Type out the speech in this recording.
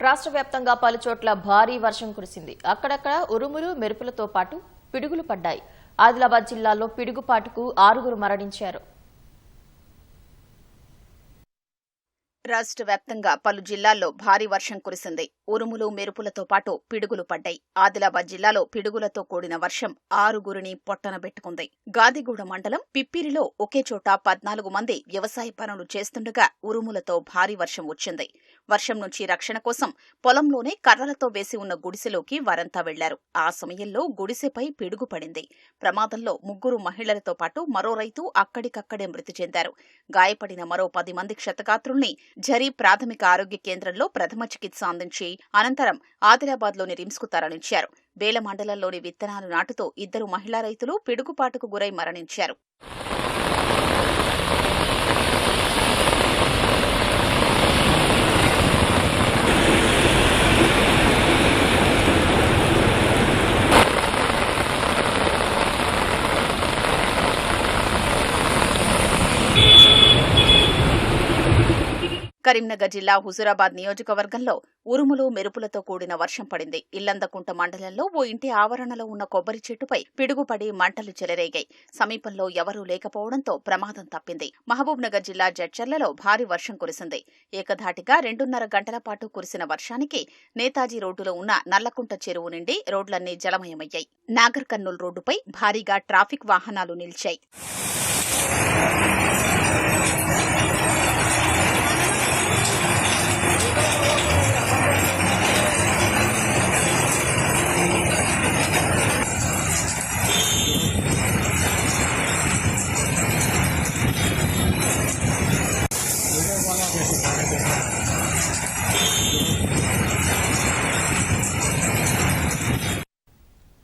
రాష్ట్ర వ్యాప్తంగా పలుచోట్ల భారీ వర్షం కురిసింది. అక్కడక్కడ ఉరుములు మెరుపులతో పాటు పిడుగులు పడ్డాయి. ఆదిలాబాద్ జిల్లాలో పిడుగుపాటుకు 6 మరణించారు. రాష్ట్ర వ్యాప్తంగా పలు జిల్లాల్లో భారీ వర్షం కురిసింది. ఉరుములు మెరుపులతో పాటు పిడుగులు పడ్డాయి. ఆదిలాబాద్ జిల్లాలో పిడుగులతో కూడిన వర్షం 6 పొట్టనబెట్టుకుంది. గాదిగూడ మండలం పిప్పిరిలో ఒకే చోట 14 మంది వ్యవసాయ పనులు చేస్తుండగా ఉరుములతో భారీ వర్షం వచ్చింది. వర్షం నుంచి రక్షణ కోసం పొలంలోనే కర్రలతో వేసి ఉన్న గుడిసెలోకి వారంతా వెళ్లారు. ఆ సమయంలో గుడిసెపై పిడుగు పడింది. ప్రమాదంలో 3 మహిళలతో పాటు మరో రైతు అక్కడికక్కడే మృతి చెందారు. గాయపడిన మరో 10 మంది క్షతగాత్రుల్ని ఝరీ ప్రాథమిక ఆరోగ్య కేంద్రంలో ప్రథమ చికిత్స అందించి అనంతరం ఆదిలాబాద్లోని రిమ్స్కు తరలించారు. బేల మండలంలోని విత్తనాలు నాటుతూ 2 మహిళా రైతులు పిడుగుపాటుకు గురై మరణించారు. కరీంనగర్ జిల్లా హుజూరాబాద్ నియోజకవర్గంలో ఉరుములు మెరుపులతో కూడిన వర్షం పడింది. ఇల్లందకుంట మండలంలో ఓ ఇంటి ఆవరణలో ఉన్న కొబ్బరి చెట్టుపై పిడుగుపడి మంటలు చెలరేగాయి. సమీపంలో ఎవరూ లేకపోవడంతో ప్రమాదం తప్పింది. మహబూబ్నగర్ జిల్లా జడ్చర్లలో భారీ వర్షం కురిసింది. ఏకధాటిగా 2.5 గంటల పాటు కురిసిన వర్షానికి నేతాజీ రోడ్డులో ఉన్న నల్లకుంట చెరువు నుండి రోడ్లన్నీ జలమయమయ్యాయి. నాగర్ కర్నూల్ రోడ్డుపై భారీగా ట్రాఫిక్ వాహనాలు నిలిచాయి.